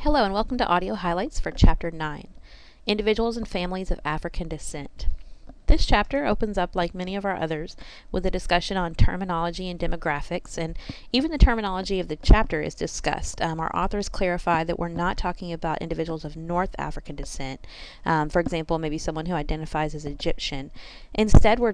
Hello and welcome to audio highlights for Chapter 9, Individuals and Families of African Descent. This chapter opens up, like many of our others, with a discussion on terminology and demographics, and even the terminology of the chapter is discussed. Our authors clarify that we're not talking about individuals of North African descent, for example, maybe someone who identifies as Egyptian. Instead, we're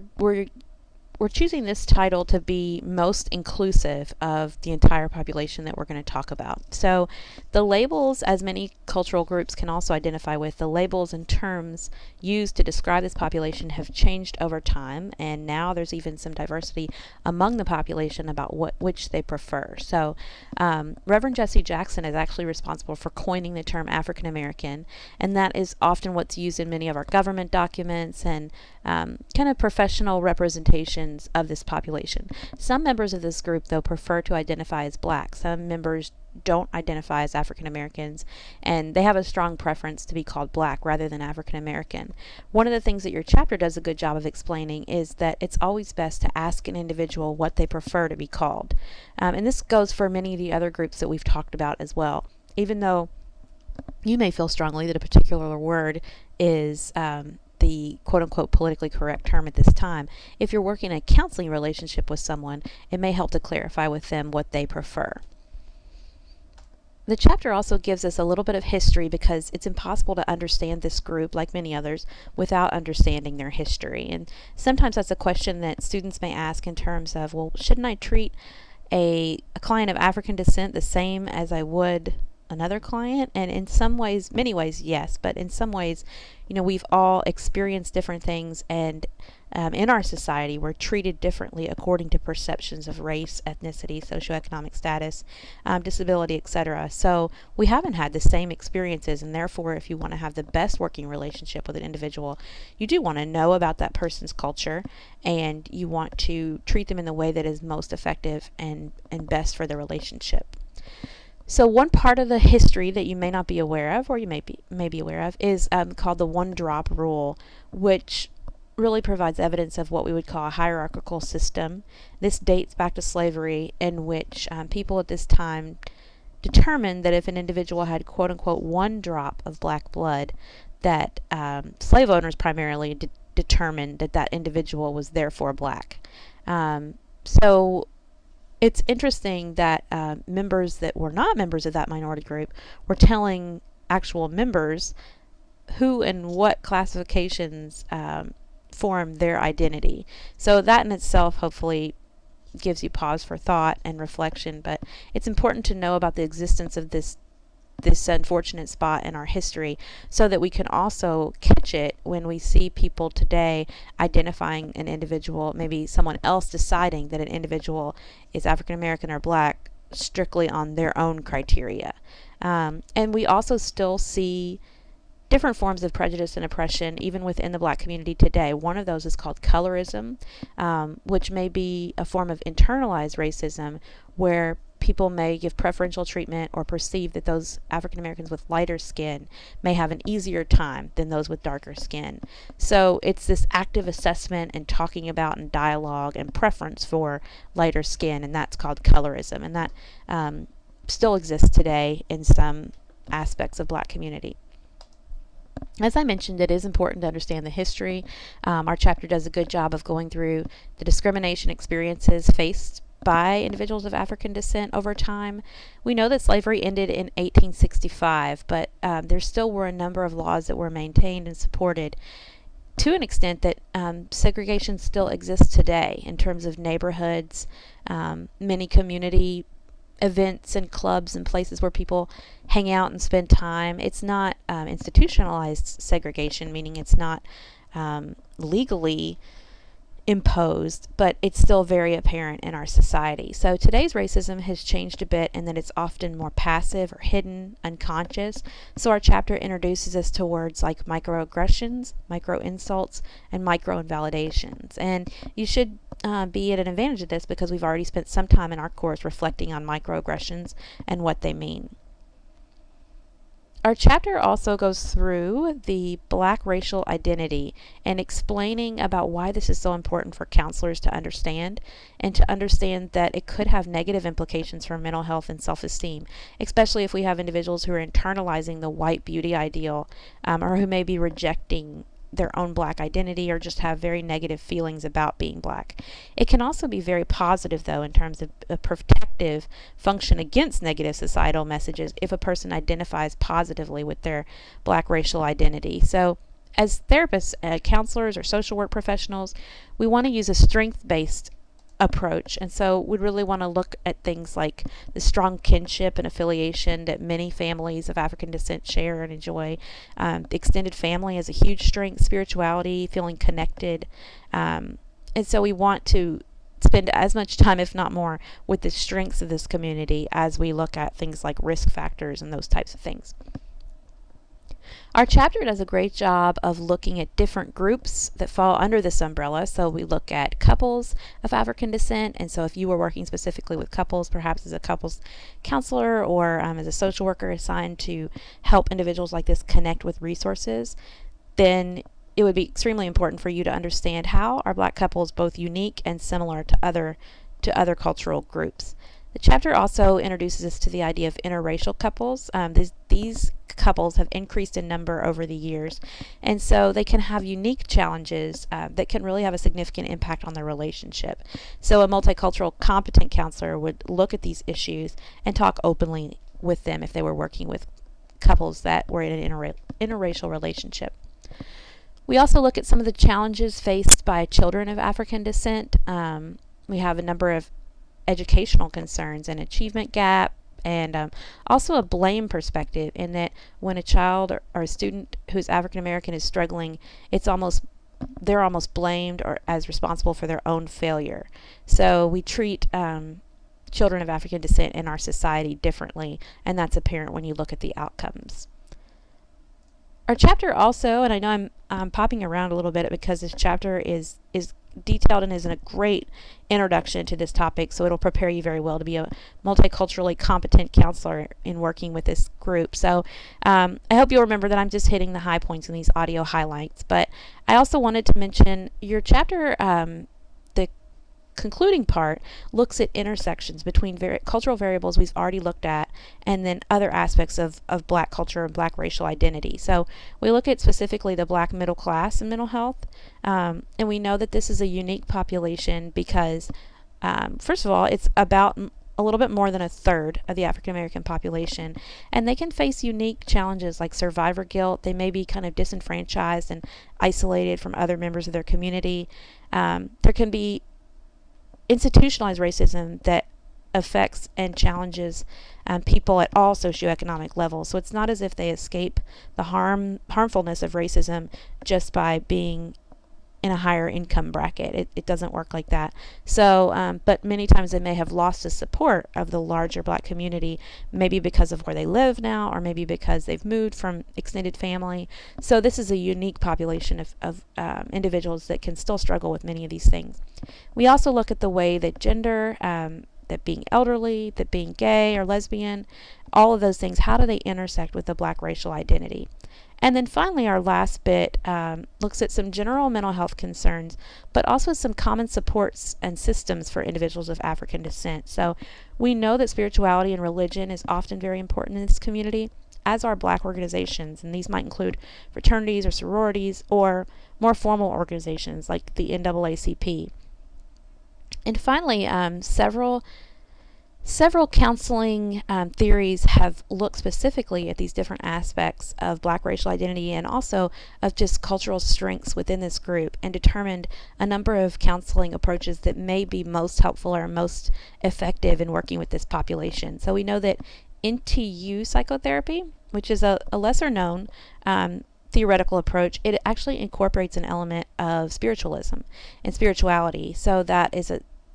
choosing this title to be most inclusive of the entire population that we're going to talk about. So the labels, as many cultural groups can also identify with, the labels and terms used to describe this population have changed over time, and now there's even some diversity among the population about which they prefer. So Reverend Jesse Jackson is actually responsible for coining the term African American, and that is often what's used in many of our government documents and kind of professional representations of this population. Some members of this group, though, prefer to identify as black. Some members don't identify as African Americans, and they have a strong preference to be called black rather than African American. One of the things that your chapter does a good job of explaining is that it's always best to ask an individual what they prefer to be called. And this goes for many of the other groups that we've talked about as well. Even though you may feel strongly that a particular word is the quote-unquote politically correct term at this time, if you're working a counseling relationship with someone, it may help to clarify with them what they prefer. The chapter also gives us a little bit of history because it's impossible to understand this group, like many others, without understanding their history. And sometimes that's a question that students may ask in terms of, well, shouldn't I treat a client of African descent the same as I would another client? And in some ways, many ways, yes, but in some ways, we've all experienced different things, and in our society, we're treated differently according to perceptions of race, ethnicity, socioeconomic status, disability, etc. So we haven't had the same experiences, and therefore, if you want to have the best working relationship with an individual, you do want to know about that person's culture, and you want to treat them in the way that is most effective and best for the relationship. So one part of the history that you may not be aware of, or you may be aware of, is called the one-drop rule, which really provides evidence of what we would call a hierarchical system. This dates back to slavery, in which people at this time determined that if an individual had quote-unquote one drop of black blood, that slave owners primarily determined that that individual was therefore black. So it's interesting that members that were not members of that minority group were telling actual members who and what classifications form their identity. So that in itself hopefully gives you pause for thought and reflection, but it's important to know about the existence of this unfortunate spot in our history so that we can also catch it when we see people today identifying an individual, maybe someone else deciding that an individual is African American or black strictly on their own criteria. And we also still see different forms of prejudice and oppression even within the black community today. One of those is called colorism, which may be a form of internalized racism where people may give preferential treatment or perceive that those African Americans with lighter skin may have an easier time than those with darker skin. So it's this active assessment and talking about and dialogue and preference for lighter skin, and that's called colorism, and that still exists today in some aspects of black community. As I mentioned, it is important to understand the history. Our chapter does a good job of going through the discrimination experiences faced by individuals of African descent over time. We know that slavery ended in 1865, but there still were a number of laws that were maintained and supported to an extent that segregation still exists today in terms of neighborhoods, many community events and clubs and places where people hang out and spend time. It's not institutionalized segregation, meaning it's not legally imposed, but it's still very apparent in our society. So today's racism has changed a bit in that it's often more passive or hidden, unconscious. So our chapter introduces us to words like microaggressions, micro-insults, and micro-invalidations. And you should be at an advantage of this because we've already spent some time in our course reflecting on microaggressions and what they mean. Our chapter also goes through the Black racial identity and explaining about why this is so important for counselors to understand, and to understand that it could have negative implications for mental health and self-esteem, especially if we have individuals who are internalizing the white beauty ideal, or who may be rejecting their own Black identity or just have very negative feelings about being Black. It can also be very positive, though, in terms of a protective function against negative societal messages if a person identifies positively with their Black racial identity. So, as therapists, counselors, or social work professionals, we want to use a strength-based approach, and so we'd really want to look at things like the strong kinship and affiliation that many families of African descent share and enjoy. Extended family is a huge strength, spirituality, feeling connected, and so we want to spend as much time, if not more, with the strengths of this community as we look at things like risk factors and those types of things. Our chapter does a great job of looking at different groups that fall under this umbrella. So we look at couples of African descent, and so if you were working specifically with couples, perhaps as a couples counselor or as a social worker assigned to help individuals like this connect with resources, then it would be extremely important for you to understand how are Black couples both unique and similar to other cultural groups. The chapter also introduces us to the idea of interracial couples. These couples have increased in number over the years, and so they can have unique challenges that can really have a significant impact on their relationship. So a multicultural competent counselor would look at these issues and talk openly with them if they were working with couples that were in an interracial relationship. We also look at some of the challenges faced by children of African descent. We have a number of educational concerns, an achievement gap, and also a blame perspective, in that when a child or a student who's African American is struggling, they're almost blamed or as responsible for their own failure. So we treat children of African descent in our society differently, and that's apparent when you look at the outcomes. Our chapter also, and I know I'm popping around a little bit because this chapter is detailed and is a great introduction to this topic, so it'll prepare you very well to be a multiculturally competent counselor in working with this group. So I hope you'll remember that I'm just hitting the high points in these audio highlights, but I also wanted to mention your chapter, the concluding part looks at intersections between cultural variables we've already looked at and then other aspects of Black culture and Black racial identity. So we look at specifically the Black middle class and mental health, and we know that this is a unique population because first of all, it's about a little bit more than a third of the African American population, and they can face unique challenges like survivor guilt. They may be kind of disenfranchised and isolated from other members of their community. There can be institutionalized racism that affects and challenges people at all socioeconomic levels. So it's not as if they escape the harmfulness of racism just by being in a higher income bracket. It doesn't work like that. So, but many times they may have lost the support of the larger Black community, maybe because of where they live now, or maybe because they've moved from extended family. So this is a unique population of individuals that can still struggle with many of these things. We also look at the way that gender, that being elderly, that being gay or lesbian, all of those things, how do they intersect with the Black racial identity? And then finally, our last bit looks at some general mental health concerns, but also some common supports and systems for individuals of African descent. So we know that spirituality and religion is often very important in this community, as are Black organizations, and these might include fraternities or sororities or more formal organizations like the NAACP. And finally, several counseling theories have looked specifically at these different aspects of Black racial identity and also of just cultural strengths within this group, and determined a number of counseling approaches that may be most helpful or most effective in working with this population. So we know that NTU psychotherapy, which is a lesser known theoretical approach, it actually incorporates an element of spiritualism and spirituality. So that is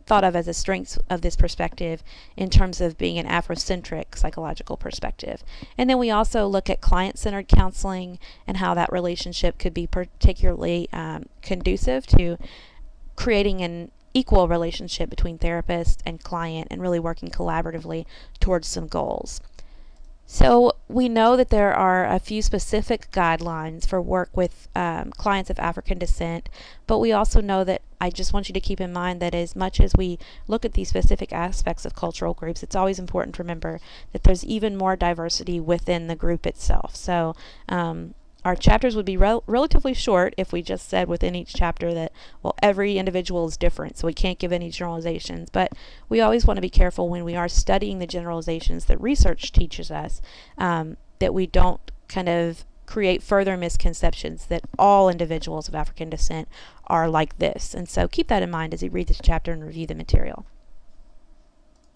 thought of as a strength of this perspective in terms of being an Afrocentric psychological perspective. And then we also look at client-centered counseling and how that relationship could be particularly conducive to creating an equal relationship between therapist and client and really working collaboratively towards some goals. So So we know that there are a few specific guidelines for work with clients of African descent, but we also know that I just want you to keep in mind that as much as we look at these specific aspects of cultural groups, it's always important to remember that there's even more diversity within the group itself. So our chapters would be relatively short if we just said within each chapter that, well, every individual is different, so we can't give any generalizations. But we always want to be careful when we are studying the generalizations that research teaches us, that we don't kind of create further misconceptions that all individuals of African descent are like this. And so keep that in mind as you read this chapter and review the material.